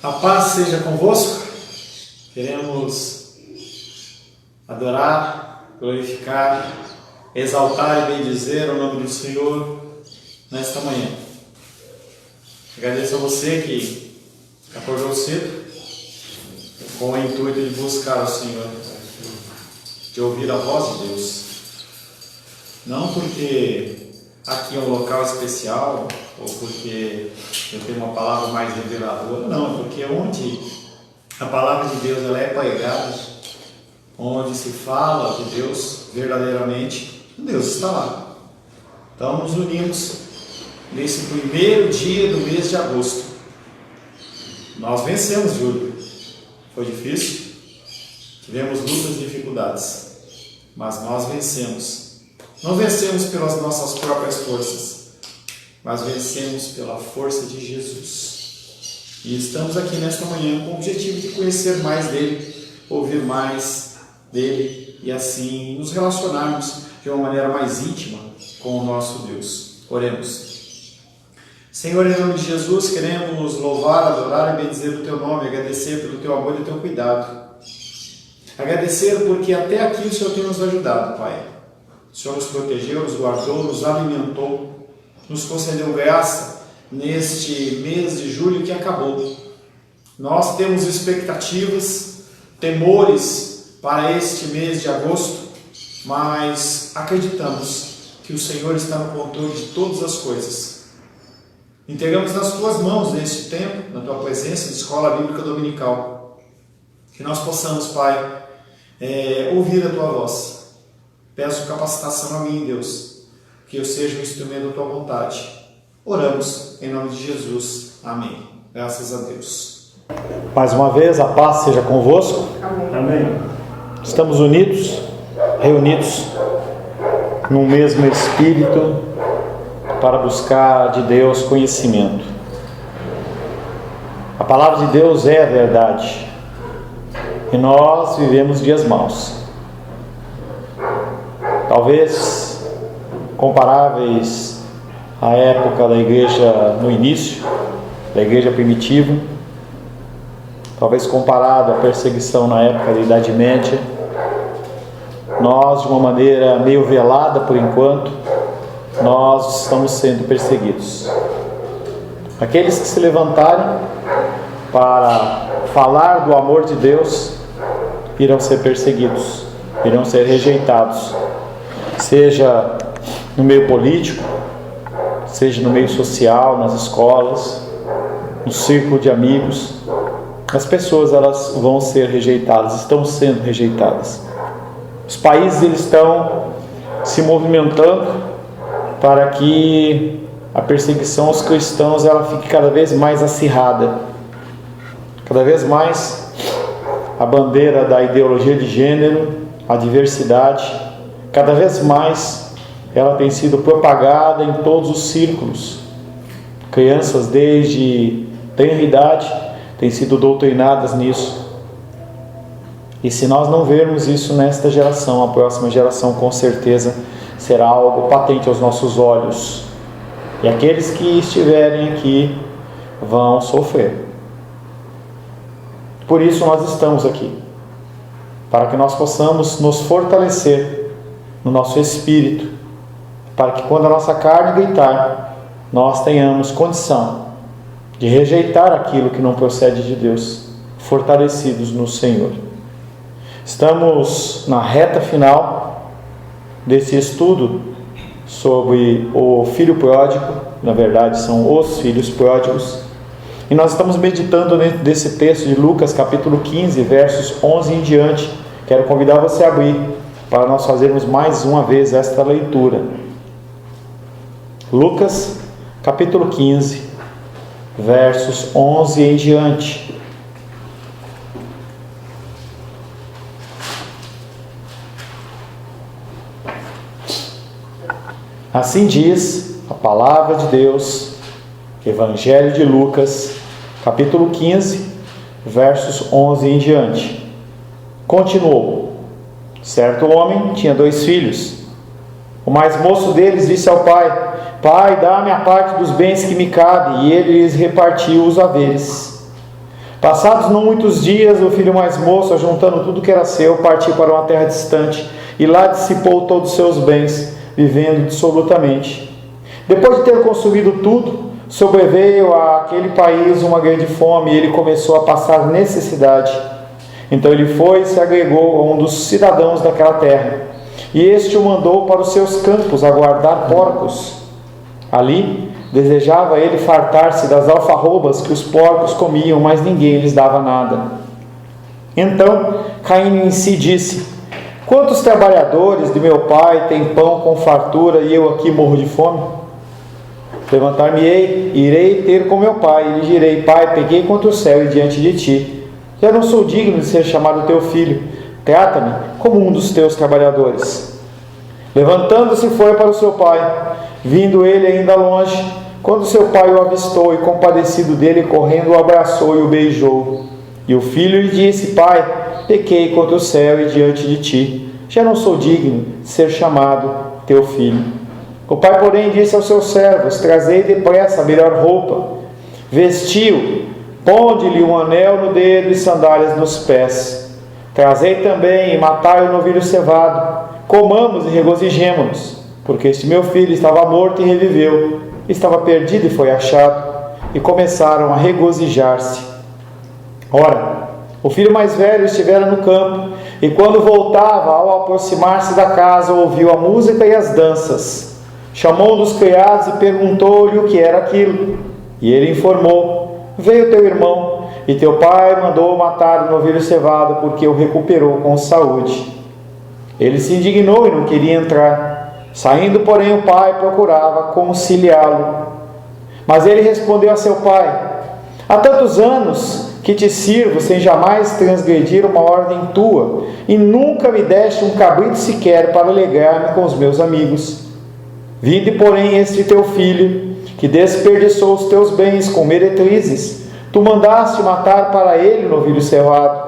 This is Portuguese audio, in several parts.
A paz seja convosco. Queremos adorar, glorificar, exaltar e bendizer o nome do Senhor nesta manhã. Agradeço a você que acordou cedo com o intuito de buscar o Senhor, de ouvir a voz de Deus. Não porque aqui é um local especial ou porque eu tenho uma palavra mais reveladora, não, é porque onde a palavra de Deus ela é pregada, onde se fala de Deus verdadeiramente, Deus está lá. Então nos unimos nesse primeiro dia do mês de agosto. Nós vencemos julho. Foi difícil, tivemos lutas e dificuldades, mas nós vencemos. Não vencemos pelas nossas próprias forças, mas vencemos pela força de Jesus. E estamos aqui nesta manhã com o objetivo de conhecer mais dele, ouvir mais dele e assim nos relacionarmos de uma maneira mais íntima com o nosso Deus. Oremos. Senhor, em nome de Jesus, queremos louvar, adorar e bendizer o teu nome, agradecer pelo teu amor e o teu cuidado. Agradecer porque até aqui o Senhor tem nos ajudado, Pai. O Senhor nos protegeu, nos guardou, nos alimentou, nos concedeu graça neste mês de julho que acabou. Nós temos expectativas, temores para este mês de agosto, mas acreditamos que o Senhor está no controle de todas as coisas. Entregamos nas tuas mãos neste tempo, na tua presença de escola bíblica dominical, que nós possamos, Pai, ouvir a tua voz. Peço capacitação a mim, Deus, que eu seja um instrumento da tua vontade. Oramos em nome de Jesus. Amém. Graças a Deus. Mais uma vez, a paz seja convosco. Amém. Estamos unidos, reunidos, num mesmo espírito, para buscar de Deus conhecimento. A palavra de Deus é a verdade. E nós vivemos dias maus. Talvez comparáveis à época da igreja no início, da igreja primitiva, talvez comparado à perseguição na época da Idade Média. Nós, de uma maneira meio velada por enquanto, nós estamos sendo perseguidos. Aqueles que se levantarem para falar do amor de Deus irão ser perseguidos, irão ser rejeitados. Seja no meio político, seja no meio social, nas escolas, no círculo de amigos, as pessoas elas vão ser rejeitadas, estão sendo rejeitadas. Os países eles estão se movimentando para que a perseguição aos cristãos ela fique cada vez mais acirrada, cada vez mais a bandeira da ideologia de gênero, a diversidade, cada vez mais ela tem sido propagada em todos os círculos. Crianças desde tenra idade têm sido doutrinadas nisso. E se nós não vermos isso nesta geração, a próxima geração com certeza será algo patente aos nossos olhos. E aqueles que estiverem aqui vão sofrer. Por isso nós estamos aqui, para que nós possamos nos fortalecer no nosso espírito, para que quando a nossa carne gritar, nós tenhamos condição de rejeitar aquilo que não procede de Deus, fortalecidos no Senhor. Estamos na reta final desse estudo sobre o filho pródigo, na verdade são os filhos pródigos, e nós estamos meditando dentro desse texto de Lucas capítulo 15, versos 11 em diante. Quero convidar você a abrir, para nós fazermos mais uma vez esta leitura. Lucas, capítulo 15, versos 11 em diante. Assim diz a palavra de Deus, Evangelho de Lucas, capítulo 15, versos 11 em diante. Continuou. Certo homem tinha 2 filhos. O mais moço deles disse ao pai: Pai, dá-me a parte dos bens que me cabe. E ele lhes repartiu os haveres. Passados não muitos dias, o filho mais moço, juntando tudo que era seu, partiu para uma terra distante e lá dissipou todos os seus bens, vivendo dissolutamente. Depois de ter consumido tudo, sobreveio àquele país uma grande fome e ele começou a passar necessidade. Então ele foi e se agregou a um dos cidadãos daquela terra, e este o mandou para os seus campos a guardar porcos. Ali desejava ele fartar-se das alfarrobas que os porcos comiam, mas ninguém lhes dava nada. Então, caindo em si, disse: quantos trabalhadores de meu pai têm pão com fartura e eu aqui morro de fome? Levantar-me-ei, irei ter com meu pai, e lhe direi: Pai, pequei contra o céu e diante de ti. Já não sou digno de ser chamado teu filho. Trata-me como um dos teus trabalhadores. Levantando-se, foi para o seu pai. Vindo ele ainda longe, quando seu pai o avistou, e compadecido dele, correndo, o abraçou e o beijou. E o filho lhe disse: Pai, pequei contra o céu e diante de ti. Já não sou digno de ser chamado teu filho. O pai, porém, disse aos seus servos: trazei depressa a melhor roupa, vestiu, ponde-lhe um anel no dedo e sandálias nos pés. Trazei também e matai o novilho cevado, comamos e regozijemo-nos, porque este meu filho estava morto e reviveu, estava perdido e foi achado. E começaram a regozijar-se. Ora, o filho mais velho estivera no campo, e quando voltava, ao aproximar-se da casa, ouviu a música e as danças. Chamou um dos criados e perguntou-lhe o que era aquilo. E ele informou: veio teu irmão, e teu pai mandou matar o novilho cevado, porque o recuperou com saúde. Ele se indignou e não queria entrar. Saindo, porém, o pai procurava conciliá-lo. Mas ele respondeu a seu pai: há tantos anos que te sirvo, sem jamais transgredir uma ordem tua, e nunca me deste um cabrito sequer para alegrar-me com os meus amigos. Vinde, porém, este teu filho, que desperdiçou os teus bens com meretrizes, tu mandaste matar para ele o novilho cevado.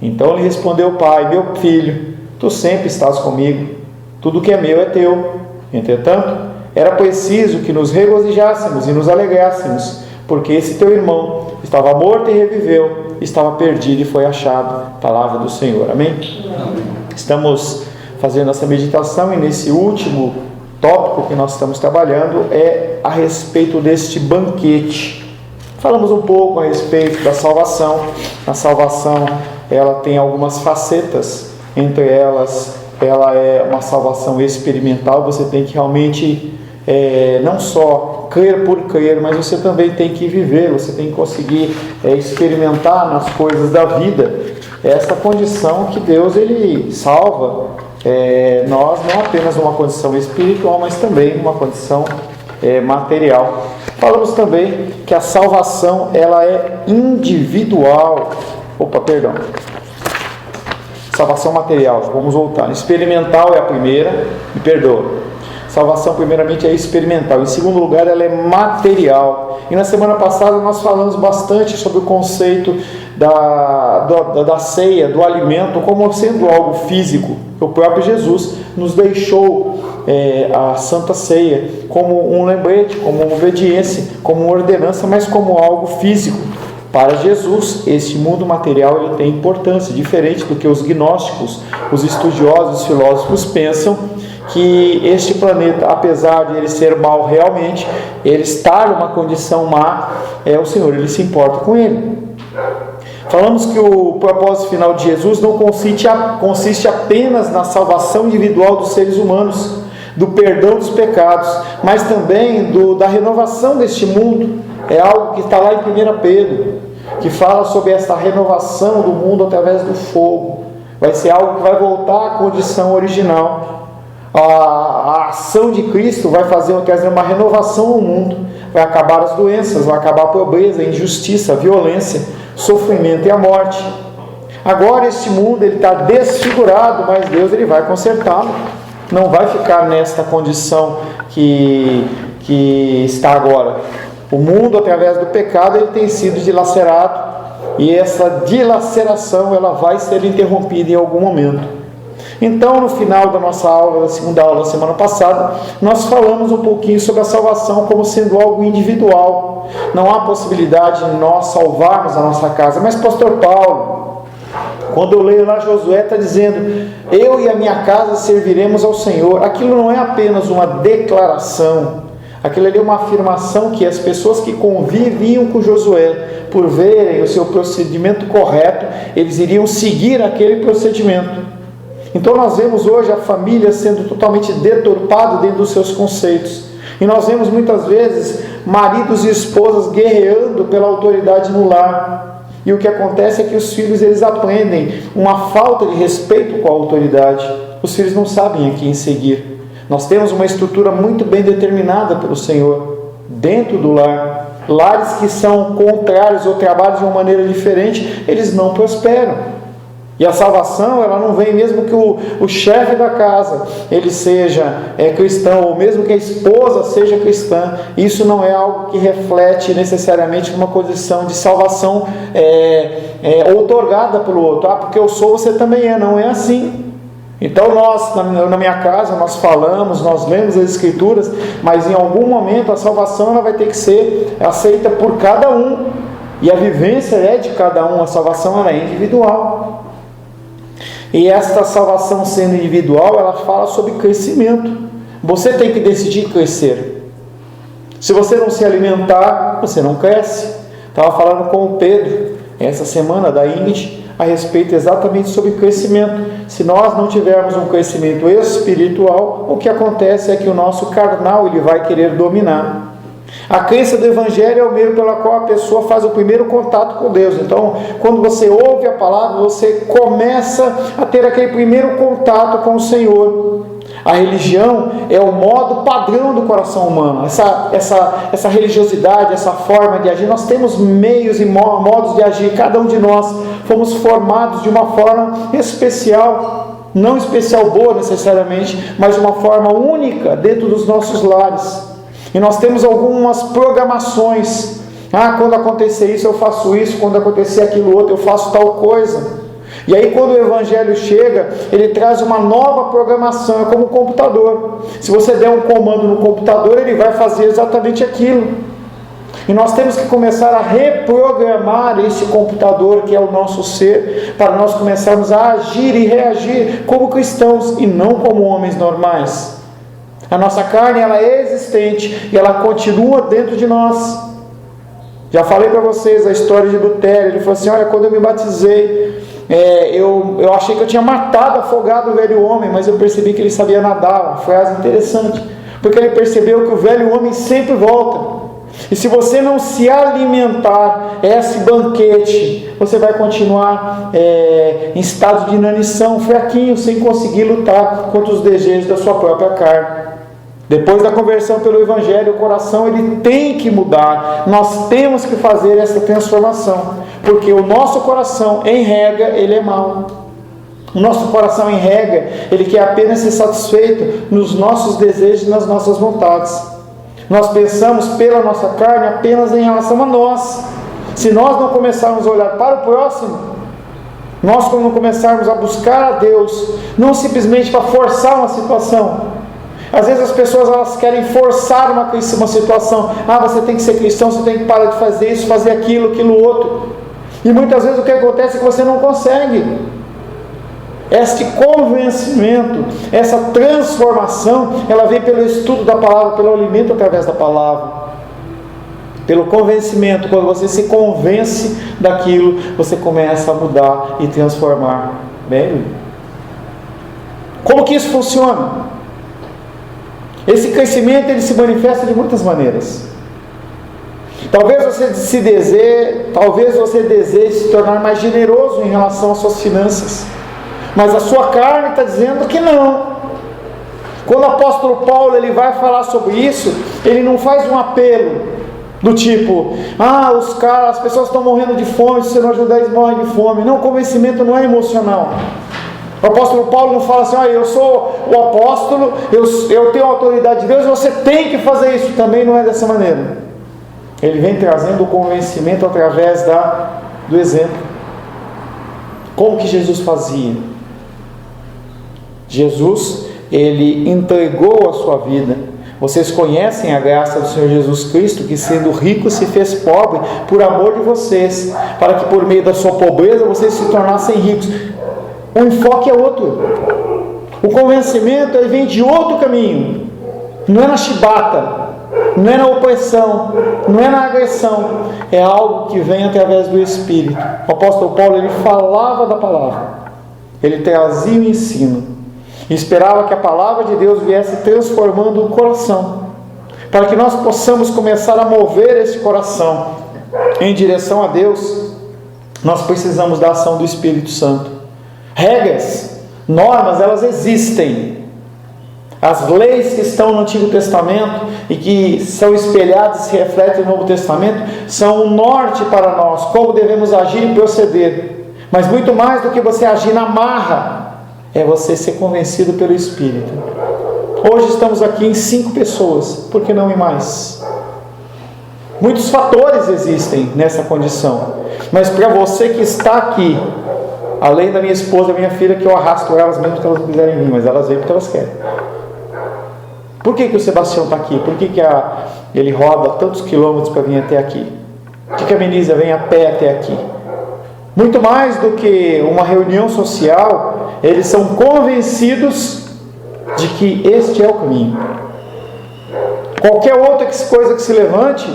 Então lhe respondeu o pai: meu filho, tu sempre estás comigo, tudo que é meu é teu. Entretanto, era preciso que nos regozijássemos e nos alegrássemos, porque esse teu irmão estava morto e reviveu, estava perdido e foi achado. Palavra do Senhor. Amém? Amém. Estamos fazendo essa meditação, e nesse último tópico que nós estamos trabalhando é a respeito deste banquete. Falamos um pouco a respeito da salvação. A salvação, ela tem algumas facetas. Entre elas, ela é uma salvação experimental. Você tem que realmente não só crer por crer, mas você também tem que viver, você tem que conseguir experimentar nas coisas da vida essa condição que Deus ele salva nós, não apenas uma condição espiritual, mas também uma condição material. Falamos também que a salvação ela é individual. Salvação material, vamos voltar. Experimental é a primeira, me perdoa. Salvação, primeiramente, é experimental. Em segundo lugar, ela é material. E na semana passada nós falamos bastante sobre o conceito da ceia, do alimento, como sendo algo físico. O próprio Jesus nos deixou a Santa Ceia como um lembrete, como uma obediência, como uma ordenança, mas como algo físico. Para Jesus, este mundo material ele tem importância, diferente do que os gnósticos, os estudiosos, os filósofos pensam, que este planeta, apesar de ele ser mau realmente, ele estar numa condição má, o Senhor ele se importa com ele. Falamos que o propósito final de Jesus não consiste apenas na salvação individual dos seres humanos, do perdão dos pecados, mas também da renovação deste mundo. É algo que está lá em 1 Pedro, que fala sobre essa renovação do mundo através do fogo. Vai ser algo que vai voltar à condição original. A ação de Cristo vai trazer uma renovação no mundo, vai acabar as doenças, vai acabar a pobreza, a injustiça, a violência, o sofrimento e a morte. Agora este mundo está desfigurado, mas Deus ele vai consertá-lo, não vai ficar nesta condição que está agora. O mundo, através do pecado, ele tem sido dilacerado, e essa dilaceração ela vai ser interrompida em algum momento. Então, no final da nossa aula, da segunda aula da semana passada, nós falamos um pouquinho sobre a salvação como sendo algo individual. Não há possibilidade de nós salvarmos a nossa casa. Mas, pastor Paulo, quando eu leio lá Josué, está dizendo: eu e a minha casa serviremos ao Senhor. Aquilo não é apenas uma declaração. Aquilo ali é uma afirmação que as pessoas que conviviam com Josué, por verem o seu procedimento correto, eles iriam seguir aquele procedimento. Então nós vemos hoje a família sendo totalmente deturpada dentro dos seus conceitos. E nós vemos muitas vezes maridos e esposas guerreando pela autoridade no lar. E o que acontece é que os filhos, eles aprendem uma falta de respeito com a autoridade. Os filhos não sabem a quem seguir. Nós temos uma estrutura muito bem determinada pelo Senhor dentro do lar. Lares que são contrários ou trabalham de uma maneira diferente, eles não prosperam. E a salvação, ela não vem mesmo que o chefe da casa ele seja cristão, ou mesmo que a esposa seja cristã. Isso não é algo que reflete necessariamente uma condição de salvação outorgada pelo outro. Porque eu sou, você também é. Não é assim. Então nós, na minha casa, nós falamos, nós lemos as Escrituras, mas em algum momento a salvação ela vai ter que ser aceita por cada um. E a vivência é de cada um, a salvação ela é individual. E esta salvação sendo individual, ela fala sobre crescimento. Você tem que decidir crescer. Se você não se alimentar, você não cresce. Estava falando com o Pedro, essa semana, da Ingrid, a respeito exatamente sobre crescimento. Se nós não tivermos um crescimento espiritual, o que acontece é que o nosso carnal ele vai querer dominar. A crença do Evangelho é o meio pela qual a pessoa faz o primeiro contato com Deus. Então, quando você ouve a palavra, você começa a ter aquele primeiro contato com o Senhor. A religião é o modo padrão do coração humano. Essa religiosidade, essa forma de agir, nós temos meios e modos de agir. Cada um de nós fomos formados de uma forma especial. Não especial boa necessariamente, mas de uma forma única dentro dos nossos lares. E nós temos algumas programações. Quando acontecer isso eu faço isso, quando acontecer aquilo outro eu faço tal coisa. E aí quando o Evangelho chega, ele traz uma nova programação. É como um computador. Se você der um comando no computador, ele vai fazer exatamente aquilo. E nós temos que começar a reprogramar esse computador que é o nosso ser, para nós começarmos a agir e reagir como cristãos e não como homens normais. A nossa carne ela é existente e ela continua dentro de nós. Já falei para vocês a história de Lutero. Ele falou assim: olha, quando eu me batizei, eu achei que eu tinha matado, afogado o velho homem, mas eu percebi que ele sabia nadar. Uma frase interessante, porque ele percebeu que o velho homem sempre volta. E se você não se alimentar esse banquete, você vai continuar em estado de inanição, fraquinho, sem conseguir lutar contra os desejos da sua própria carne. Depois da conversão pelo Evangelho, o coração ele tem que mudar. Nós temos que fazer essa transformação, porque o nosso coração, em regra, ele é mau. O nosso coração, em regra, ele quer apenas ser satisfeito nos nossos desejos e nas nossas vontades. Nós pensamos pela nossa carne apenas em relação a nós. Se nós não começarmos a olhar para o próximo, nós não começarmos a buscar a Deus, não simplesmente para forçar uma situação. Às vezes as pessoas elas querem forçar uma situação. Você tem que ser cristão, você tem que parar de fazer isso, fazer aquilo outro. E muitas vezes o que acontece é que você não consegue. Este convencimento, essa transformação, ela vem pelo estudo da palavra, pelo alimento através da palavra. Pelo convencimento, quando você se convence daquilo, você começa a mudar e transformar. Bem, como que isso funciona? Esse crescimento ele se manifesta de muitas maneiras. Talvez você deseje se tornar mais generoso em relação às suas finanças, mas a sua carne está dizendo que não. Quando o apóstolo Paulo ele vai falar sobre isso, ele não faz um apelo do tipo: as pessoas estão morrendo de fome, se você não ajudar eles morrem de fome. Não, o convencimento não é emocional. O apóstolo Paulo não fala assim: eu sou o apóstolo, eu tenho a autoridade de Deus, você tem que fazer isso. Também não é dessa maneira. Ele vem trazendo o convencimento através do exemplo. Como que Jesus fazia? Jesus, Ele entregou a sua vida. Vocês conhecem a graça do Senhor Jesus Cristo, que sendo rico se fez pobre por amor de vocês, para que por meio da sua pobreza vocês se tornassem ricos. O enfoque é outro. O convencimento ele vem de outro caminho. Não é na chibata, não é na opressão, não é na agressão. É algo que vem através do Espírito. O apóstolo Paulo, ele falava da palavra, ele trazia o ensino e esperava que a palavra de Deus viesse transformando o coração, para que nós possamos começar a mover esse coração em direção a Deus. Nós precisamos da ação do Espírito Santo. Regras, normas, elas existem. As leis que estão no Antigo Testamento e que são espelhadas e se refletem no Novo Testamento são um norte para nós, como devemos agir e proceder. Mas muito mais do que você agir na marra, é você ser convencido pelo Espírito. Hoje estamos aqui em 5 pessoas, por que não em mais? Muitos fatores existem nessa condição, mas para você que está aqui, além da minha esposa e da minha filha, que eu arrasto elas mesmo que elas não quiserem vir, mas elas vêm porque elas querem. Por que o Sebastião está aqui? Por que ele roda tantos quilômetros para vir até aqui? Por que a Menísia vem a pé até aqui? Muito mais do que uma reunião social, eles são convencidos de que este é o caminho. Qualquer outra coisa que se levante,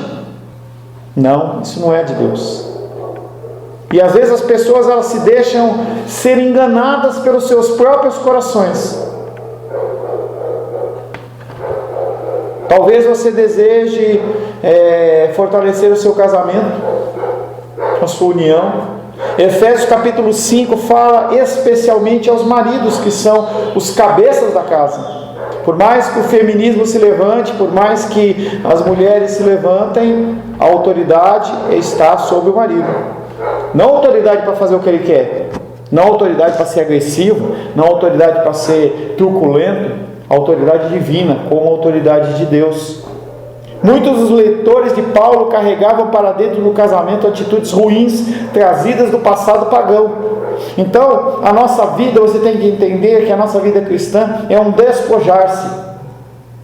não, isso não é de Deus. E às vezes as pessoas elas se deixam ser enganadas pelos seus próprios corações. Talvez você deseje fortalecer o seu casamento, a sua união. Efésios capítulo 5 fala especialmente aos maridos, que são os cabeças da casa. Por mais que o feminismo se levante, por mais que as mulheres se levantem, a autoridade está sobre o marido. Não autoridade para fazer o que ele quer, não autoridade para ser agressivo, não autoridade para ser truculento, autoridade divina, como autoridade de Deus. Muitos dos leitores de Paulo carregavam para dentro do casamento atitudes ruins trazidas do passado pagão. Então, a nossa vida, você tem que entender que a nossa vida cristã é um despojar-se.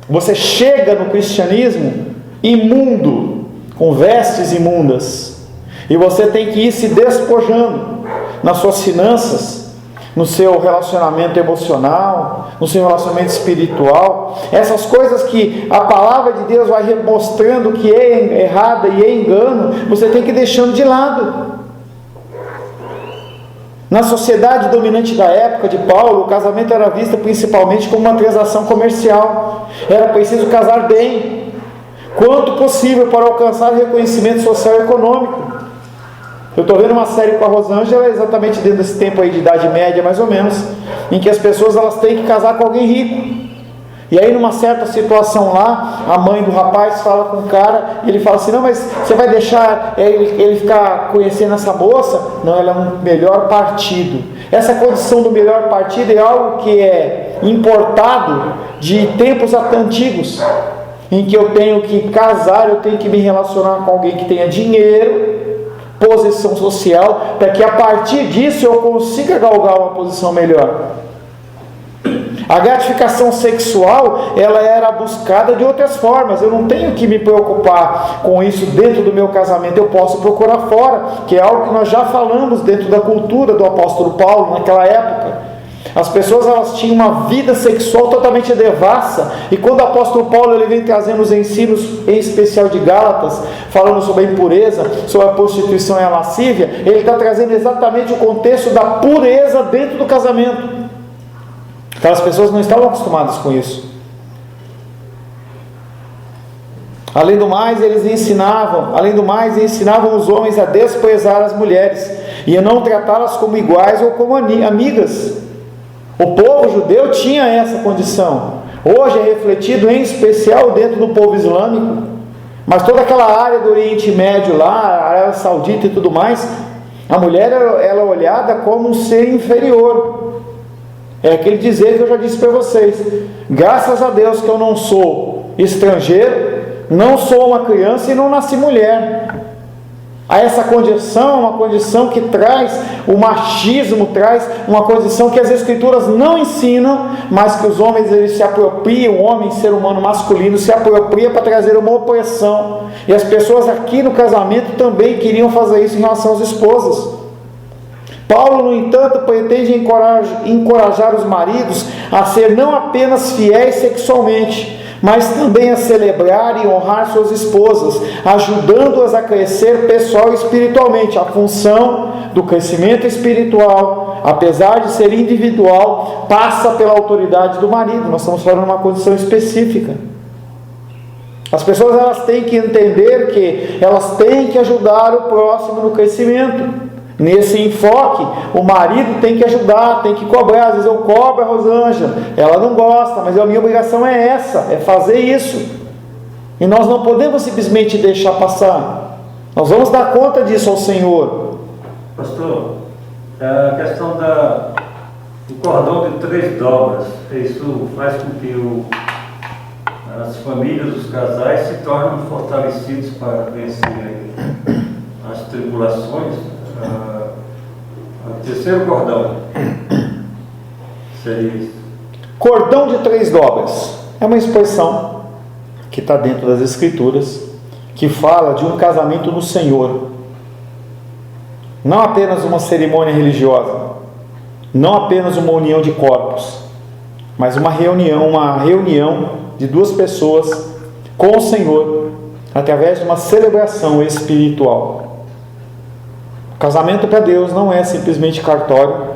Você chega no cristianismo imundo, com vestes imundas, e você tem que ir se despojando nas suas finanças, no seu relacionamento emocional, no seu relacionamento espiritual. Essas coisas que a palavra de Deus vai mostrando que é errada e é engano, você tem que ir deixando de lado. Na sociedade dominante da época de Paulo, o casamento era visto principalmente como uma transação comercial. Era preciso casar bem, quanto possível, para alcançar reconhecimento social e econômico. Eu estou vendo uma série com a Rosângela, exatamente dentro desse tempo aí de idade média, mais ou menos, em que as pessoas elas têm que casar com alguém rico. E aí, numa certa situação lá, a mãe do rapaz fala com o cara, e ele fala assim: não, mas você vai deixar ele ficar conhecendo essa moça? Não, ela é um melhor partido. Essa condição do melhor partido é algo que é importado de tempos antigos, em que eu tenho que casar, eu tenho que me relacionar com alguém que tenha dinheiro, posição social, para que a partir disso eu consiga galgar uma posição melhor. A gratificação sexual, ela era buscada de outras formas. Eu não tenho que me preocupar com isso dentro do meu casamento, eu posso procurar fora, que é algo que nós já falamos dentro da cultura do apóstolo Paulo naquela época. As pessoas elas tinham uma vida sexual totalmente devassa, e quando o apóstolo Paulo ele vem trazendo os ensinos, em especial de Gálatas, falando sobre a impureza, sobre a prostituição e a lascívia, ele está trazendo exatamente o contexto da pureza dentro do casamento. Aquelas pessoas não estavam acostumadas com isso. Além do mais, ensinavam os homens a desprezar as mulheres e a não tratá-las como iguais ou como amigas. O povo judeu tinha essa condição. Hoje é refletido em especial dentro do povo islâmico, mas toda aquela área do Oriente Médio lá, a Arábia Saudita e tudo mais, a mulher ela é olhada como um ser inferior. É aquele dizer que eu já disse para vocês: graças a Deus que eu não sou estrangeiro, não sou uma criança e não nasci mulher. a essa condição, uma condição que traz o machismo, traz uma condição que as Escrituras não ensinam, mas que os homens eles se apropriam, o homem, ser humano masculino, se apropria para trazer uma opressão. E as pessoas aqui no casamento também queriam fazer isso em relação às esposas. Paulo, no entanto, pretende encorajar os maridos a ser não apenas fiéis sexualmente, mas também a celebrar e honrar suas esposas, ajudando-as a crescer pessoal e espiritualmente. A função do crescimento espiritual, apesar de ser individual, passa pela autoridade do marido. Nós estamos falando de uma condição específica. As pessoas elas têm que entender que elas têm que ajudar o próximo no crescimento. Nesse enfoque, o marido tem que ajudar, tem que cobrar. Às vezes eu cobro a Rosângela, ela não gosta, mas a minha obrigação é essa, é fazer isso. E nós não podemos simplesmente deixar passar. Nós vamos dar conta disso ao Senhor. Pastor, a questão do cordão de 3 dobras, isso faz com que as famílias, os casais se tornem fortalecidos para vencer as tribulações. O terceiro cordão seria isso. Cordão de 3 dobras é uma expressão que está dentro das Escrituras, que fala de um casamento no Senhor, não apenas uma cerimônia religiosa, não apenas uma união de corpos, mas uma reunião de 2 pessoas com o Senhor, através de uma celebração espiritual. Casamento para Deus não é simplesmente cartório.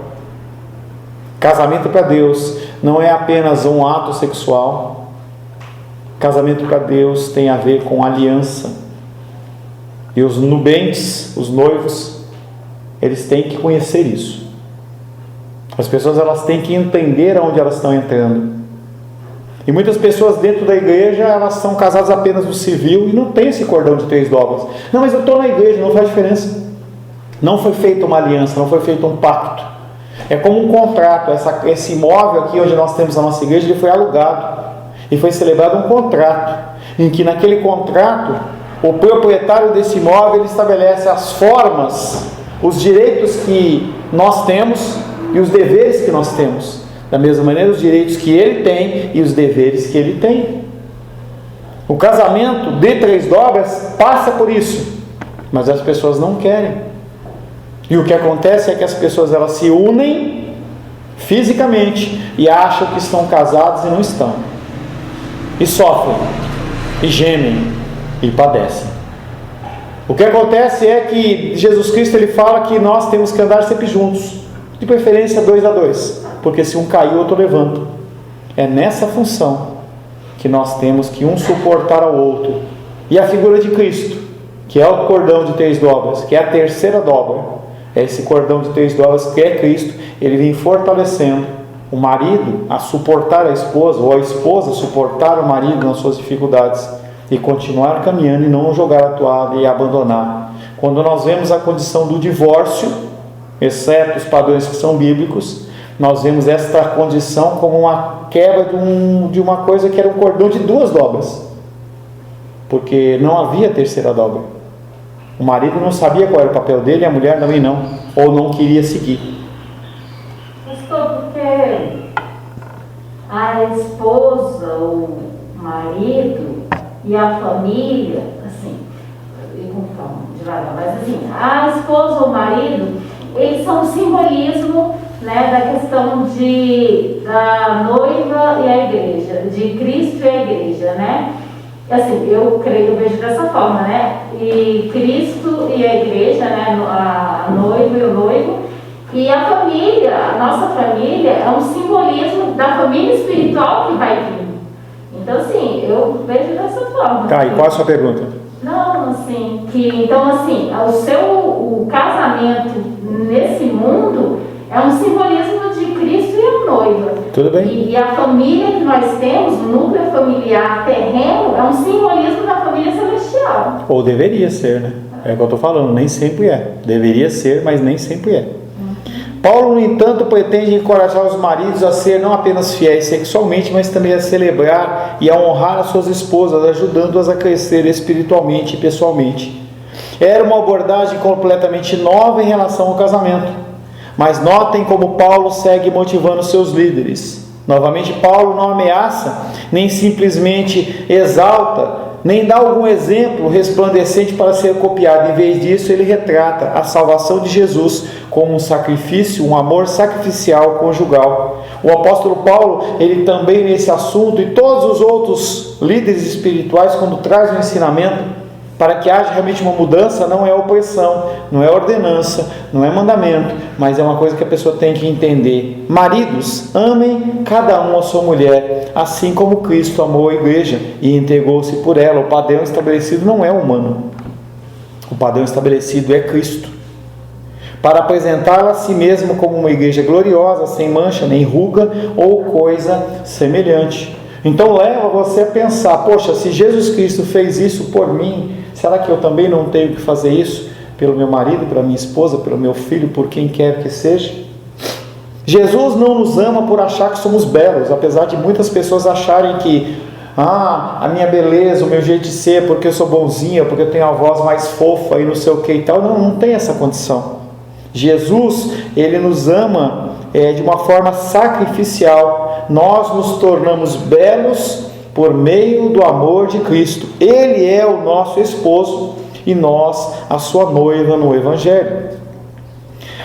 Casamento para Deus não é apenas um ato sexual. Casamento para Deus tem a ver com aliança. E os nubentes, os noivos, eles têm que conhecer isso. As pessoas elas têm que entender aonde elas estão entrando. E muitas pessoas dentro da igreja, elas são casadas apenas no civil e não tem esse cordão de 3 dobras. Não, mas eu estou na igreja, não faz diferença. Não foi feita uma aliança, não foi feito um pacto. É como um contrato. Esse imóvel aqui onde nós temos a nossa igreja, ele foi alugado. E foi celebrado um contrato, em que naquele contrato, o proprietário desse imóvel, ele estabelece as formas, os direitos que nós temos e os deveres que nós temos. Da mesma maneira, os direitos que ele tem e os deveres que ele tem. O casamento de 3 dobras passa por isso, mas as pessoas não querem. E o que acontece é que as pessoas elas se unem fisicamente e acham que estão casados e não estão. E sofrem, e gemem, e padecem. O que acontece é que Jesus Cristo ele fala que nós temos que andar sempre juntos, de preferência 2 a 2, porque se um cair, o outro levanta. É nessa função que nós temos que um suportar ao outro. E a figura de Cristo, que é o cordão de 3 dobras, que é a terceira dobra, é esse cordão de 3 dobras que é Cristo, ele vem fortalecendo o marido a suportar a esposa, ou a esposa a suportar o marido nas suas dificuldades, e continuar caminhando e não jogar a toalha e abandonar. Quando nós vemos a condição do divórcio, exceto os padrões que são bíblicos, nós vemos esta condição como uma quebra de uma coisa que era um cordão de 2 dobras, porque não havia terceira dobra. O marido não sabia qual era o papel dele, a mulher também não, ou não queria seguir. Pastor, porque a esposa, o marido e a família, assim, com calma, devagar, mas assim, a esposa ou o marido, eles são um simbolismo, né, da questão da noiva e a igreja, de Cristo e a igreja, né? Assim, eu vejo dessa forma, né? E Cristo e a igreja, né? A noiva e o noivo. E a família, a nossa família, é um simbolismo da família espiritual que vai vir. Então, assim, eu vejo dessa forma. Tá, e qual é a sua pergunta? Não, assim, então, assim, o casamento nesse mundo é um simbolismo de Cristo e a noiva. Tudo bem. E a família que nós temos, o núcleo familiar terreno, é um simbolismo da família celestial. Ou deveria ser, né? É o que eu estou falando, nem sempre é. Deveria ser, mas nem sempre é. Paulo, no entanto, pretende encorajar os maridos a ser não apenas fiéis sexualmente, mas também a celebrar e a honrar as suas esposas, ajudando-as a crescer espiritualmente e pessoalmente. Era uma abordagem completamente nova em relação ao casamento. Mas notem como Paulo segue motivando seus líderes. Novamente, Paulo não ameaça, nem simplesmente exalta, nem dá algum exemplo resplandecente para ser copiado. Em vez disso, ele retrata a salvação de Jesus como um sacrifício, um amor sacrificial conjugal. O apóstolo Paulo, ele também nesse assunto, e todos os outros líderes espirituais, quando traz um ensinamento para que haja realmente uma mudança, não é opressão, não é ordenança, não é mandamento, mas é uma coisa que a pessoa tem que entender. Maridos, amem cada um a sua mulher, assim como Cristo amou a igreja e entregou-se por ela. O padrão estabelecido não é humano, o padrão estabelecido é Cristo, para apresentá-la a si mesmo como uma igreja gloriosa, sem mancha, nem ruga ou coisa semelhante. Então leva você a pensar, poxa, se Jesus Cristo fez isso por mim, será que eu também não tenho que fazer isso pelo meu marido, pela minha esposa, pelo meu filho, por quem quer que seja? Jesus não nos ama por achar que somos belos, apesar de muitas pessoas acharem que a minha beleza, o meu jeito de ser, porque eu sou bonzinha, porque eu tenho a voz mais fofa e não sei o que e tal. Não tem essa condição. Jesus, ele nos ama de uma forma sacrificial. Nós nos tornamos belos por meio do amor de Cristo. Ele é o nosso esposo e nós a sua noiva no Evangelho.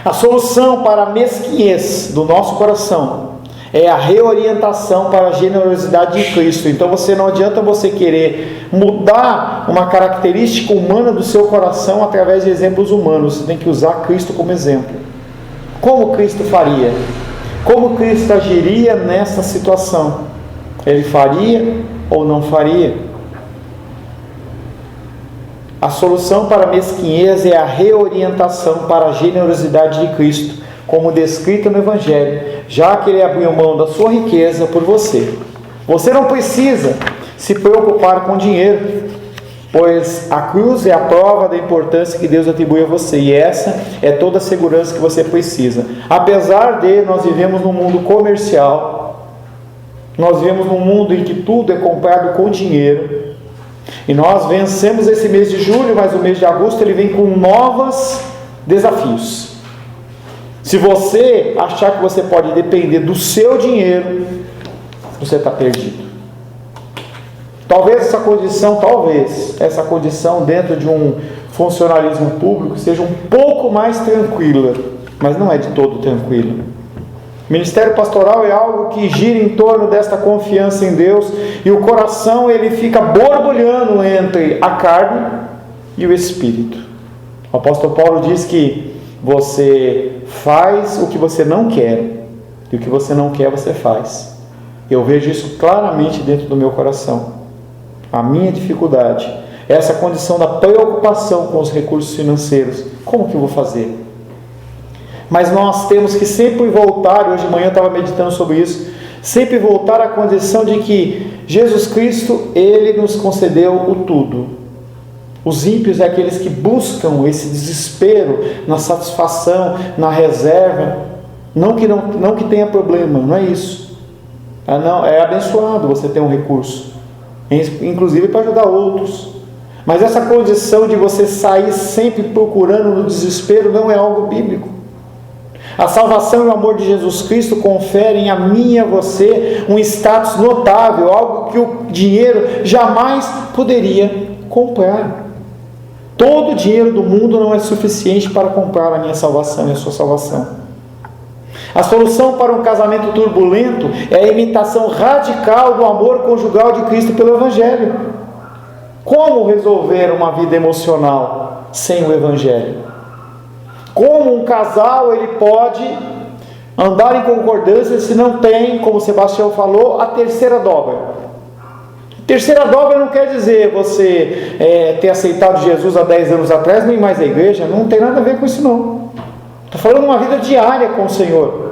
A solução para a mesquinhez do nosso coração é a reorientação para a generosidade de Cristo. Então não adianta você querer mudar uma característica humana do seu coração através de exemplos humanos. Você tem que usar Cristo como exemplo. Como Cristo faria? Como Cristo agiria nessa situação? Ele faria ou não faria? A solução para a mesquinhez é a reorientação para a generosidade de Cristo, como descrito no Evangelho, já que Ele abriu mão da sua riqueza por você. Você não precisa se preocupar com dinheiro, pois a cruz é a prova da importância que Deus atribui a você, e essa é toda a segurança que você precisa. Apesar de nós vivemos num mundo comercial, nós vivemos num mundo em que tudo é comprado com dinheiro, e nós vencemos esse mês de julho, mas o mês de agosto ele vem com novos desafios. Se você achar que você pode depender do seu dinheiro, você está perdido. Talvez essa condição dentro de um funcionalismo público seja um pouco mais tranquila, mas não é de todo tranquila. Ministério pastoral é algo que gira em torno desta confiança em Deus, e o coração ele fica borbulhando entre a carne e o espírito. O apóstolo Paulo diz que você faz o que você não quer, e o que você não quer você faz. Eu vejo isso claramente dentro do meu coração. A minha dificuldade, essa condição da preocupação com os recursos financeiros. Como que eu vou fazer? Mas nós temos que sempre voltar, hoje de manhã eu estava meditando sobre isso, sempre voltar à condição de que Jesus Cristo, Ele nos concedeu o tudo. Os ímpios é aqueles que buscam esse desespero na satisfação, na reserva. Não que tenha problema, não é isso. É abençoado você ter um recurso, inclusive para ajudar outros. Mas essa condição de você sair sempre procurando no desespero não é algo bíblico. A salvação e o amor de Jesus Cristo conferem a mim e a você um status notável, algo que o dinheiro jamais poderia comprar. Todo o dinheiro do mundo não é suficiente para comprar a minha salvação e a sua salvação. A solução para um casamento turbulento é a imitação radical do amor conjugal de Cristo pelo Evangelho. Como resolver uma vida emocional sem o Evangelho? Como um casal ele pode andar em concordância se não tem, como Sebastião falou, a terceira dobra? Terceira dobra não quer dizer você ter aceitado Jesus há 10 anos atrás, nem mais a igreja. Não tem nada a ver com isso não. Estou falando de uma vida diária com o Senhor.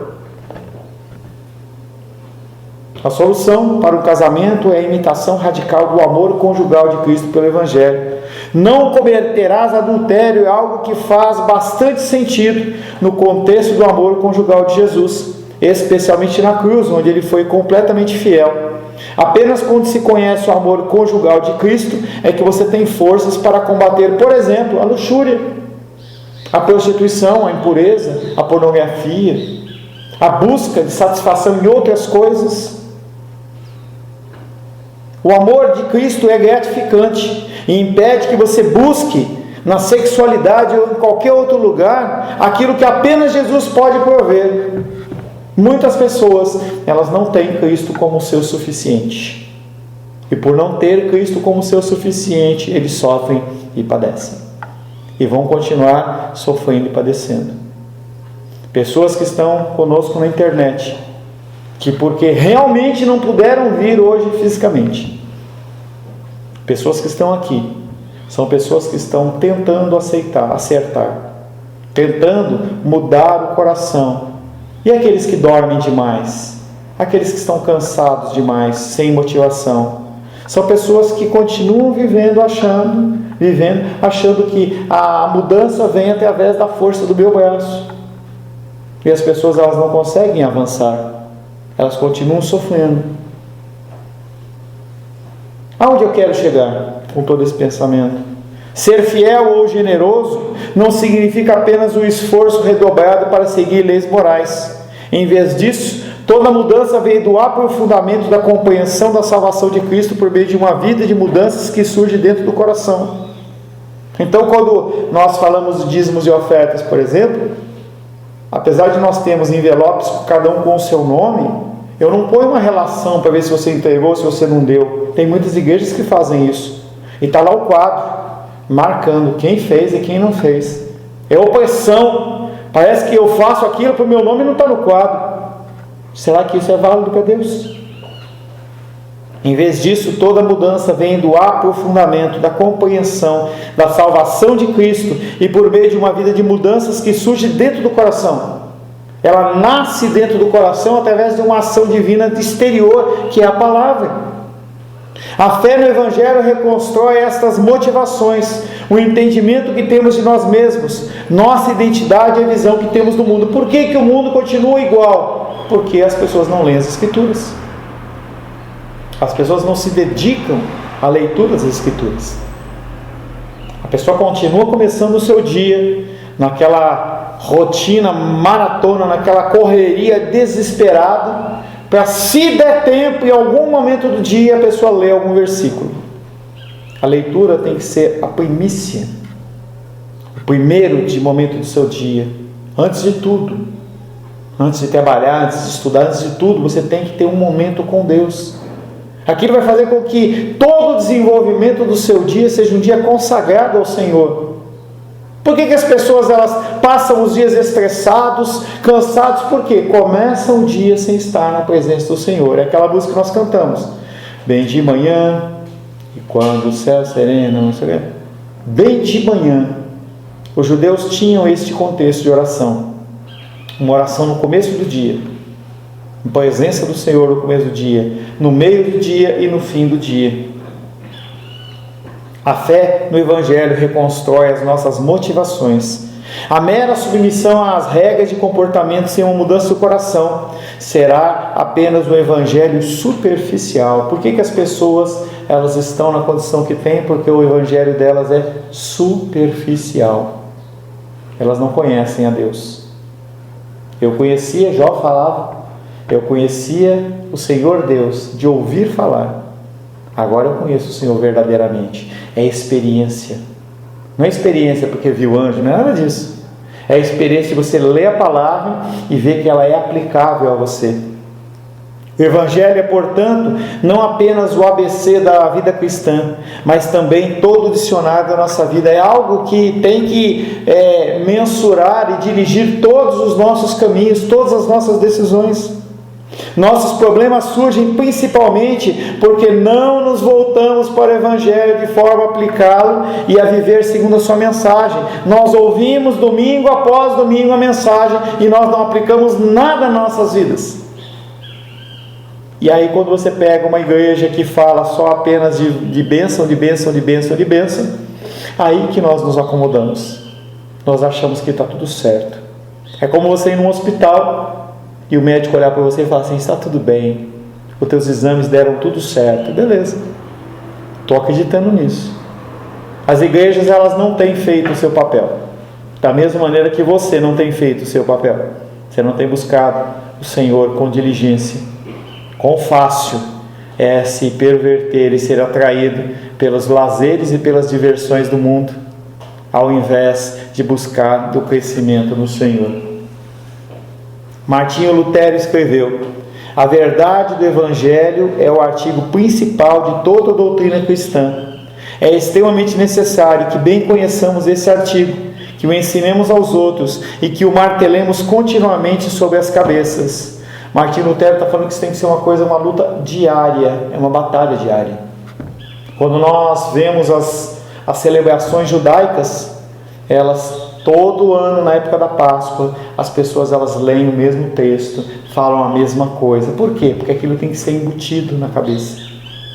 A solução para o casamento é a imitação radical do amor conjugal de Cristo pelo Evangelho. Não cometerás adultério é algo que faz bastante sentido no contexto do amor conjugal de Jesus, especialmente na cruz, onde ele foi completamente fiel. Apenas quando se conhece o amor conjugal de Cristo é que você tem forças para combater, por exemplo, a luxúria, a prostituição, a impureza, a pornografia, a busca de satisfação em outras coisas. O amor de Cristo é gratificante e impede que você busque na sexualidade ou em qualquer outro lugar aquilo que apenas Jesus pode prover. Muitas pessoas, elas não têm Cristo como seu suficiente. E por não ter Cristo como seu suficiente, eles sofrem e padecem. E vão continuar sofrendo e padecendo. Pessoas que estão conosco na internet, que porque realmente não puderam vir hoje fisicamente. Pessoas que estão aqui, são pessoas que estão tentando acertar, tentando mudar o coração. E aqueles que dormem demais, aqueles que estão cansados demais, sem motivação, são pessoas que continuam achando que a mudança vem através da força do meu braço. E as pessoas, elas não conseguem avançar, elas continuam sofrendo. Aonde eu quero chegar com todo esse pensamento? Ser fiel ou generoso não significa apenas o esforço redobrado para seguir leis morais. Em vez disso, toda mudança veio do aprofundamento da compreensão da salvação de Cristo por meio de uma vida de mudanças que surge dentro do coração. Então, quando nós falamos de dízimos e ofertas, por exemplo, apesar de nós termos envelopes, cada um com o seu nome, eu não ponho uma relação para ver se você entregou ou se você não deu. Tem muitas igrejas que fazem isso. E está lá o quadro, marcando quem fez e quem não fez. É opressão. Parece que eu faço aquilo para o meu nome não está no quadro. Será que isso é válido para Deus? Em vez disso, toda mudança vem do aprofundamento, da compreensão, da salvação de Cristo e por meio de uma vida de mudanças que surge dentro do coração. Ela nasce dentro do coração através de uma ação divina exterior, que é a palavra. A fé no Evangelho reconstrói estas motivações, o entendimento que temos de nós mesmos, nossa identidade e a visão que temos do mundo. Por que o mundo continua igual? Porque as pessoas não leem as Escrituras. As pessoas não se dedicam à leitura das Escrituras. A pessoa continua começando o seu dia naquela rotina maratona, naquela correria desesperada, para, se der tempo, em algum momento do dia, a pessoa lê algum versículo. A leitura tem que ser a primícia, o primeiro momento do seu dia. Antes de tudo, antes de trabalhar, antes de estudar, antes de tudo, você tem que ter um momento com Deus. Aquilo vai fazer com que todo o desenvolvimento do seu dia seja um dia consagrado ao Senhor. Por que as pessoas elas passam os dias estressados, cansados? Porque começam o dia sem estar na presença do Senhor. É aquela música que nós cantamos. Bem de manhã, e quando o céu sereno, não sei o quê. Bem de manhã. Os judeus tinham este contexto de oração. Uma oração no começo do dia. Em presença do Senhor no começo do dia, no meio do dia e no fim do dia. A fé no Evangelho reconstrói as nossas motivações. A mera submissão às regras de comportamento sem uma mudança do coração será apenas um Evangelho superficial. Por que as pessoas elas estão na condição que têm? Porque o Evangelho delas é superficial. Elas não conhecem a Deus. Eu conhecia, Jó falava, eu conhecia o Senhor Deus de ouvir falar. Agora eu conheço o Senhor verdadeiramente. É experiência. Não é experiência porque viu anjo, não é nada disso. É a experiência de você ler a palavra e ver que ela é aplicável a você. O Evangelho é, portanto, não apenas o ABC da vida cristã, mas também todo o dicionário da nossa vida. É algo que tem que mensurar e dirigir todos os nossos caminhos, todas as nossas decisões. Nossos problemas surgem principalmente porque não nos voltamos para o Evangelho de forma a aplicá-lo e a viver segundo a sua mensagem. Nós ouvimos domingo após domingo a mensagem e nós não aplicamos nada nas nossas vidas. E aí quando você pega uma igreja que fala só apenas de bênção, de bênção, de bênção, de bênção, aí que nós nos acomodamos. Nós achamos que está tudo certo. É como você ir num hospital e o médico olhar para você e falar assim, está tudo bem, Os teus exames deram tudo certo. Beleza. Estou acreditando nisso. As igrejas, elas não têm feito o seu papel. Da mesma maneira que você não tem feito o seu papel. Você não tem buscado o Senhor com diligência. Quão fácil é se perverter e ser atraído pelos lazeres e pelas diversões do mundo, ao invés de buscar do crescimento no Senhor. Martinho Lutero escreveu: a verdade do Evangelho é o artigo principal de toda a doutrina cristã. É extremamente necessário que bem conheçamos esse artigo, que o ensinemos aos outros e que o martelemos continuamente sobre as cabeças. Martinho Lutero está falando que isso tem que ser uma luta diária, é uma batalha diária. Quando nós vemos as celebrações judaicas, elas todo ano, na época da Páscoa, as pessoas elas leem o mesmo texto, falam a mesma coisa. Por quê? Porque aquilo tem que ser embutido na cabeça.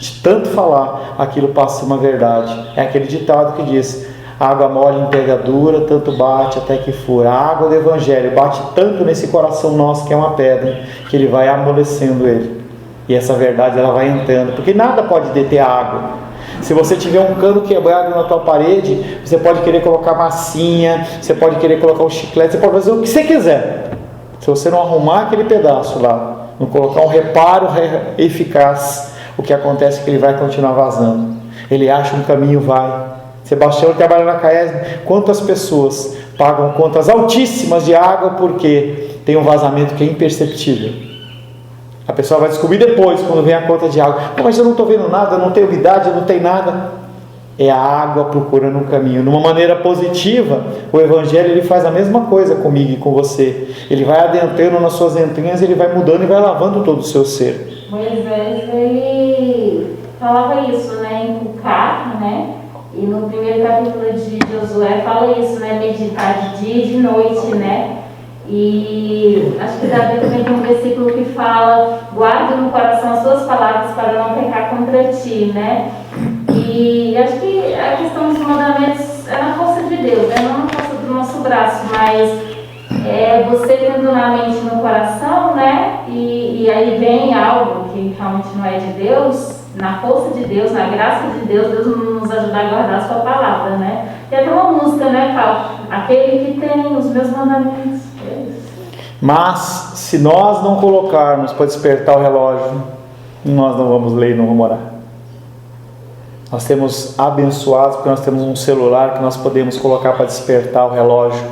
De tanto falar, aquilo passa a ser uma verdade. É aquele ditado que diz: água mole em pedra dura, tanto bate até que fura. A água do Evangelho bate tanto nesse coração nosso, que é uma pedra, que ele vai amolecendo ele. E essa verdade ela vai entrando, porque nada pode deter a água. Se você tiver um cano quebrado na tua parede, você pode querer colocar massinha, você pode querer colocar um chiclete, você pode fazer o que você quiser. Se você não arrumar aquele pedaço lá, não colocar um reparo eficaz, o que acontece é que ele vai continuar vazando. Ele acha um caminho, vai. Sebastião trabalha na Caesb. Quantas pessoas pagam contas altíssimas de água porque tem um vazamento que é imperceptível? A pessoa vai descobrir depois, quando vem a conta de água. Mas eu não estou vendo nada, eu não tenho umidade, eu não tenho nada. É a água procurando um caminho. De uma maneira positiva, o Evangelho ele faz a mesma coisa comigo e com você. Ele vai adentrando nas suas entranhas, ele vai mudando e vai lavando todo o seu ser. Moisés, ele falava isso, né? Inculcar, né? E no primeiro capítulo de Josué fala isso, né? Meditar de dia e de noite, né? E acho que Davi também tem um versículo que fala: guarde no coração as suas palavras para não pecar contra ti, né? E acho que a questão dos mandamentos é na força de Deus, né? Não na força do nosso braço, mas é você tendo na mente e no coração, né? E aí vem algo que realmente não é de Deus, na força de Deus, na graça de Deus, Deus nos ajuda a guardar a sua palavra, né? E até uma música, né? Fala: aquele que tem os meus mandamentos. Mas se nós não colocarmos para despertar o relógio, nós não vamos ler e não vamos orar. Nós temos abençoados porque nós temos um celular que nós podemos colocar para despertar o relógio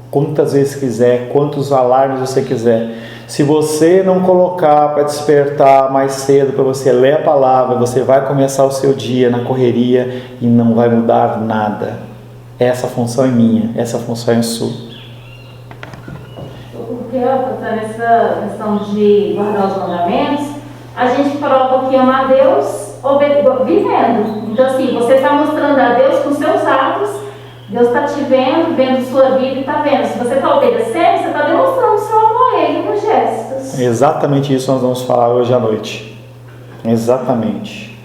quantas vezes quiser, quantos alarmes você quiser. Se você não colocar para despertar mais cedo, para você ler a palavra, você vai começar o seu dia na correria e não vai mudar nada. Essa função é minha, essa função é sua. Porque nessa questão de guardar os mandamentos, a gente prova que ama a Deus vivendo. Então assim, você está mostrando a Deus com seus atos, Deus está te vendo, vendo sua vida e está vendo. Se você está obedecendo, você está demonstrando o seu amor a Ele nos gestos. Exatamente isso nós vamos falar hoje à noite. Exatamente.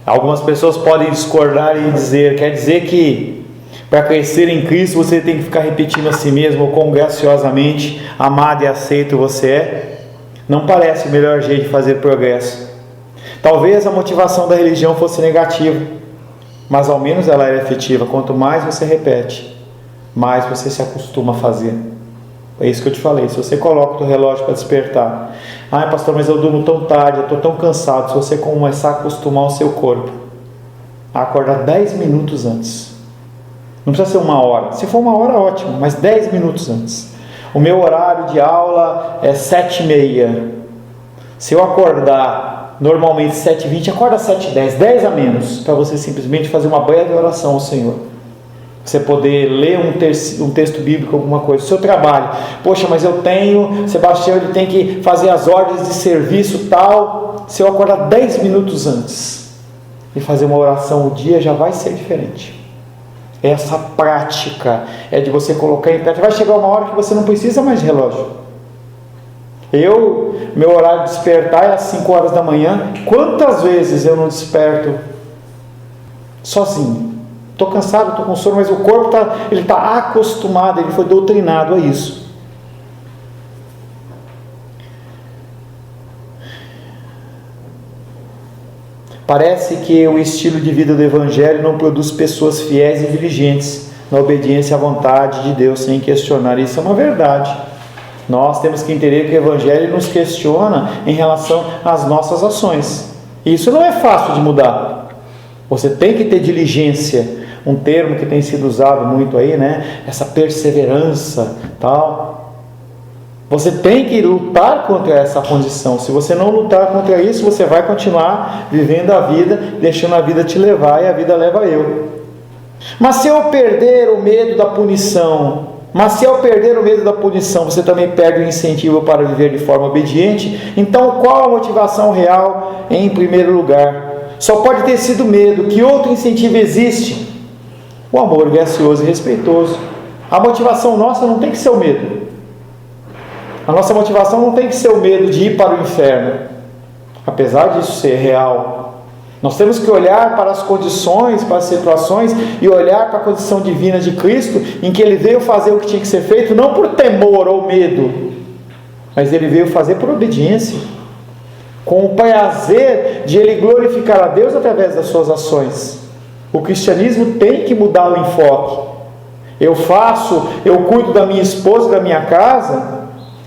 Algumas pessoas podem discordar e dizer, quer dizer que para crescer em Cristo você tem que ficar repetindo a si mesmo quão graciosamente amado e aceito você é? Não parece o melhor jeito de fazer progresso. Talvez a motivação da religião fosse negativa, mas ao menos ela é efetiva. Quanto mais você repete, mais você se acostuma a fazer. É isso que eu te falei. Se você coloca o teu relógio para despertar, pastor, mas eu durmo tão tarde, eu estou tão cansado. Se você começar a acostumar o seu corpo a acordar 10 minutos antes, não precisa ser 1 hora. Se for 1 hora, ótimo, mas 10 minutos antes. O meu horário de aula é 7h30. Se eu acordar normalmente 7h20, acorda 7h10, 10 a menos, para você simplesmente fazer uma breve oração ao Senhor. Você poder ler um texto bíblico, alguma coisa. O seu trabalho, poxa, mas eu tenho, Sebastião, ele tem que fazer as ordens de serviço tal. Se eu acordar 10 minutos antes e fazer uma oração, o dia já vai ser diferente. Essa prática é de você colocar em prática. Vai chegar uma hora que você não precisa mais de relógio. Meu horário de despertar é às 5 horas da manhã. Quantas vezes eu não desperto sozinho? Estou cansado, estou com sono, mas o corpo está acostumado, ele foi doutrinado a isso. Parece que o estilo de vida do Evangelho não produz pessoas fiéis e diligentes na obediência à vontade de Deus sem questionar. Isso é uma verdade. Nós temos que entender que o Evangelho nos questiona em relação às nossas ações. E isso não é fácil de mudar. Você tem que ter diligência. Um termo que tem sido usado muito aí, né? Essa perseverança, tal. Você tem que lutar contra essa condição. Se você não lutar contra isso, você vai continuar vivendo a vida, deixando a vida te levar, e a vida leva eu. Mas se eu perder o medo da punição, você também perde o incentivo para viver de forma obediente. Então, qual a motivação real em primeiro lugar? Só pode ter sido medo. Que outro incentivo existe? O amor gracioso e respeitoso. A motivação nossa não tem que ser o medo. A nossa motivação não tem que ser o medo de ir para o inferno, apesar disso ser real. Nós temos que olhar para as condições, para as situações, e olhar para a condição divina de Cristo, em que Ele veio fazer o que tinha que ser feito, não por temor ou medo, mas Ele veio fazer por obediência, com o prazer de Ele glorificar a Deus através das suas ações. O cristianismo tem que mudar o enfoque. Eu cuido da minha esposa, da minha casa,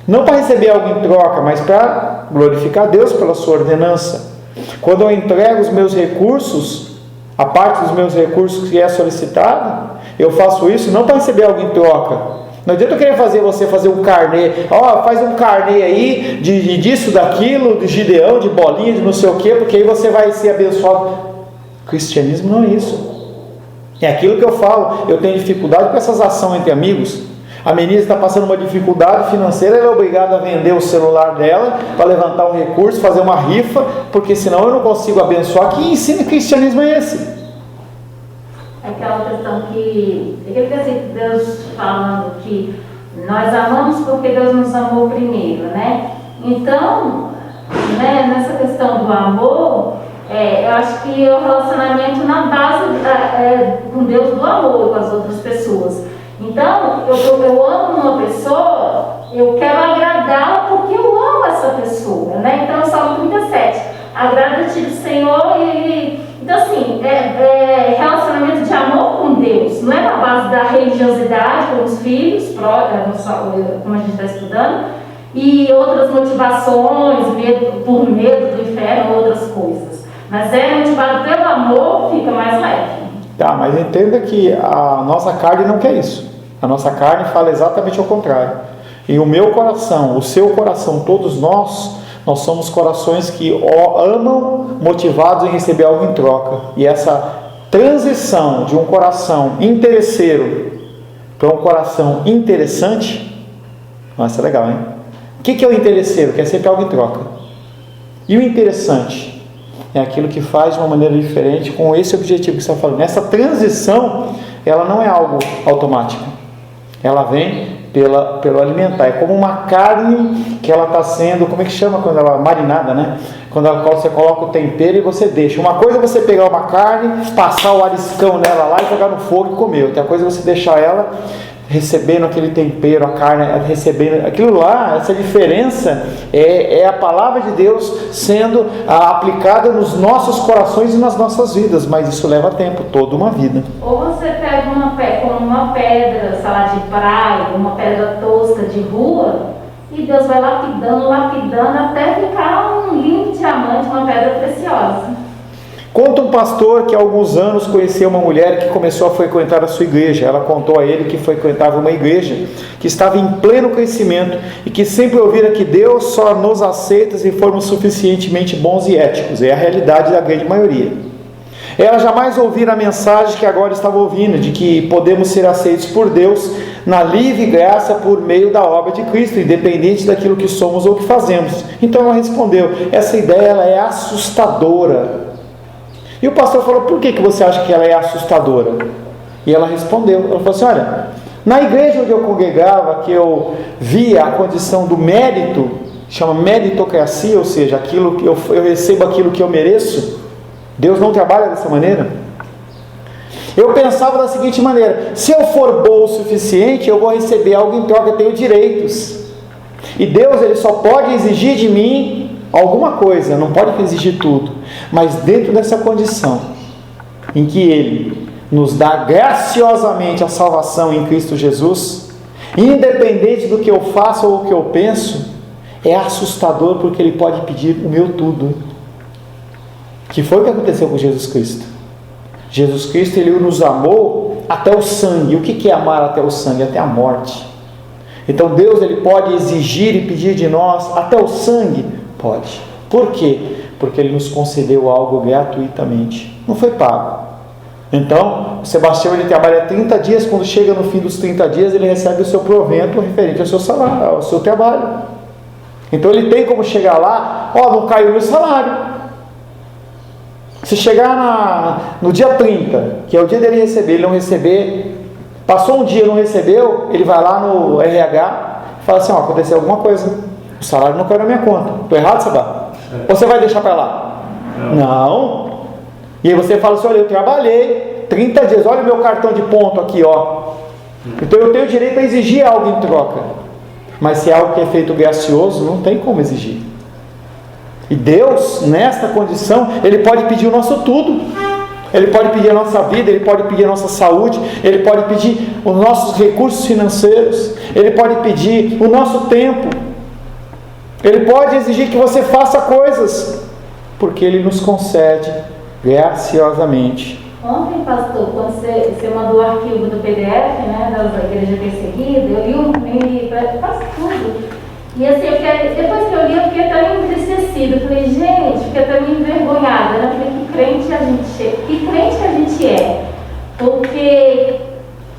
não para receber algo em troca, mas para glorificar a Deus pela sua ordenança. Quando eu entrego os meus recursos, a parte dos meus recursos que é solicitada, eu faço isso não para receber algo em troca. Não adianta eu querer você fazer um carnê, faz um carnê aí disso, daquilo, de Gideão, de bolinha, de não sei o quê, porque aí você vai ser abençoado. O cristianismo não é isso. É aquilo que eu falo. Eu tenho dificuldade com essas ações entre amigos. A menina está passando uma dificuldade financeira, ela é obrigada a vender o celular dela para levantar um recurso, fazer uma rifa, porque senão eu não consigo abençoar. Que ensino cristianismo é esse? Aquela questão que Deus falando que nós amamos porque Deus nos amou primeiro, né? Então, né, nessa questão do amor, eu acho que o relacionamento na base com Deus do amor com as outras pessoas. Então, eu amo uma pessoa, eu quero agradá-la porque eu amo essa pessoa, né? Então, o Salmo 37, agrada-te do Senhor Então, assim, relacionamento de amor com Deus, não é na base da religiosidade com os filhos, como a gente está estudando, e outras motivações, por medo do inferno, outras coisas. Mas motivado pelo amor, fica mais leve. Tá, mas entenda que a nossa carne não quer isso. A nossa carne fala exatamente ao contrário. E o meu coração, o seu coração, todos nós somos corações que amam, motivados em receber algo em troca. E essa transição de um coração interesseiro para um coração interessante, nossa, é legal, hein? O que é o interesseiro? Quer sempre algo em troca. E o interessante é aquilo que faz de uma maneira diferente, com esse objetivo que você está falando. Essa transição, ela não é algo automático. Ela vem pelo alimentar. É como uma carne que ela está sendo, como é que chama quando ela marinada, né? Quando você coloca o tempero e você deixa. Uma coisa é você pegar uma carne, passar o ariscão nela lá e jogar no fogo e comer. Outra coisa é você deixar ela recebendo aquele tempero, a carne recebendo aquilo lá. Essa diferença é a palavra de Deus sendo aplicada nos nossos corações e nas nossas vidas, mas isso leva tempo, toda uma vida. Ou você pega uma pedra, sei lá, de praia, uma pedra tosca de rua, e Deus vai lapidando até ficar um lindo diamante, uma pedra preciosa. Conta um pastor que há alguns anos conheceu uma mulher que começou a frequentar a sua igreja. Ela contou a ele que frequentava uma igreja que estava em pleno crescimento e que sempre ouvira que Deus só nos aceita se formos suficientemente bons e éticos. É a realidade da grande maioria. Ela jamais ouvira a mensagem que agora estava ouvindo, de que podemos ser aceitos por Deus na livre graça por meio da obra de Cristo, independente daquilo que somos ou que fazemos. Então ela respondeu: essa ideia ela é assustadora. E o pastor falou: por que você acha que ela é assustadora? E ela respondeu, ela falou assim: olha, na igreja onde eu congregava, que eu via a condição do mérito, chama meritocracia, ou seja, aquilo que eu recebo aquilo que eu mereço. Deus não trabalha dessa maneira. Eu pensava da seguinte maneira: se eu for bom o suficiente, eu vou receber algo em troca, eu tenho direitos. E Deus, Ele só pode exigir de mim alguma coisa, não pode exigir tudo. Mas dentro dessa condição, em que Ele nos dá graciosamente a salvação em Cristo Jesus, independente do que eu faço ou o que eu penso, é assustador, porque Ele pode pedir o meu tudo, que foi o que aconteceu com Jesus Cristo. Jesus Cristo, Ele nos amou até o sangue. O que é amar até o sangue? Até a morte. Então Deus, Ele pode exigir e pedir de nós até o sangue? Pode. Por quê? Porque Ele nos concedeu algo gratuitamente, não foi pago. Então, o Sebastião, ele trabalha 30 dias, quando chega no fim dos 30 dias, ele recebe o seu provento referente ao seu salário, ao seu trabalho. Então ele tem como chegar lá, não caiu meu salário. Se chegar no dia 30, que é o dia dele receber, ele não receber, passou um dia e não recebeu, ele vai lá no RH e fala assim, aconteceu alguma coisa, o salário não caiu na minha conta. Estou errado, Sabá? Ou você vai deixar para lá? Não. E aí você fala assim, olha, eu trabalhei 30 dias, olha o meu cartão de ponto aqui, então eu tenho direito a exigir algo em troca. Mas se é algo que é feito gracioso, não tem como exigir. E Deus, nesta condição, Ele pode pedir o nosso tudo. Ele pode pedir a nossa vida, Ele pode pedir a nossa saúde, Ele pode pedir os nossos recursos financeiros, Ele pode pedir o nosso tempo. Ele pode exigir que você faça coisas, porque Ele nos concede graciosamente. Ontem, pastor, quando você mandou o arquivo do PDF, da Igreja Perseguida, eu li quase tudo. E assim, depois que eu li, eu fiquei até entristecida. Eu falei, gente, fiquei até meio envergonhada. Eu falei, que crente a gente é. Porque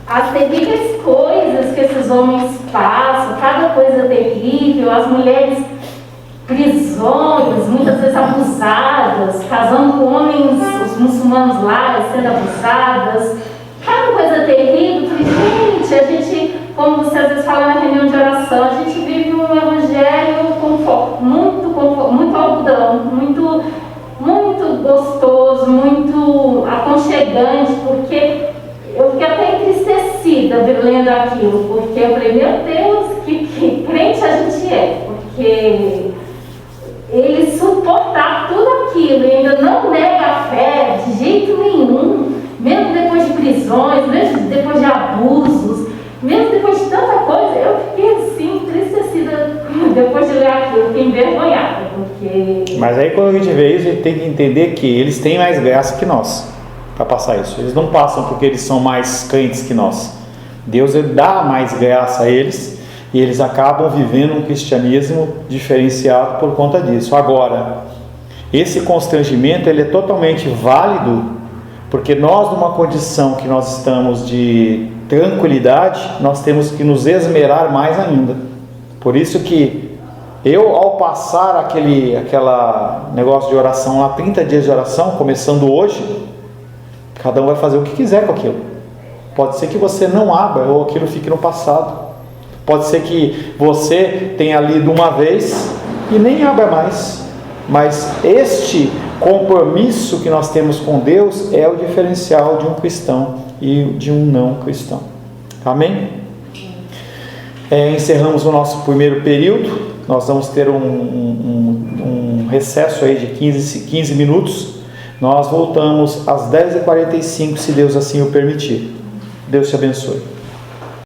as terríveis coisas que esses homens passam, cada coisa terrível, as mulheres prisões, muitas vezes abusadas, casando com homens, os muçulmanos lá, sendo abusadas, cada coisa terrível. Gente, a gente, como você às vezes fala na reunião de oração, a gente vive um evangelho muito algodão, muito gostoso, muito aconchegante, porque eu fiquei até entristecida lendo aquilo, porque eu falei, meu Deus, que crente a gente é, porque ele suportar tudo aquilo e ainda não nega a fé de jeito nenhum, mesmo depois de prisões, mesmo depois de abusos, mesmo depois de tanta coisa. Eu fiquei assim, entristecida depois de ler aquilo, fiquei envergonhada, porque... Mas aí quando a gente vê isso, a gente tem que entender que eles têm mais graça que nós para passar isso. Eles não passam porque eles são mais crentes que nós. Deus, Ele dá mais graça a eles, e eles acabam vivendo um cristianismo diferenciado por conta disso. Agora, esse constrangimento, ele é totalmente válido, porque nós, numa condição que nós estamos de tranquilidade, nós temos que nos esmerar mais ainda. Por isso que eu, ao passar aquela negócio de oração lá, 30 dias de oração, começando hoje, cada um vai fazer o que quiser com aquilo. Pode ser que você não abra, ou aquilo fique no passado. Pode ser que você tenha lido uma vez e nem abra mais. Mas este compromisso que nós temos com Deus é o diferencial de um cristão e de um não cristão. Amém? Encerramos o nosso primeiro período. Nós vamos ter um recesso aí de 15 minutos. Nós voltamos às 10h45, se Deus assim o permitir. Deus te abençoe.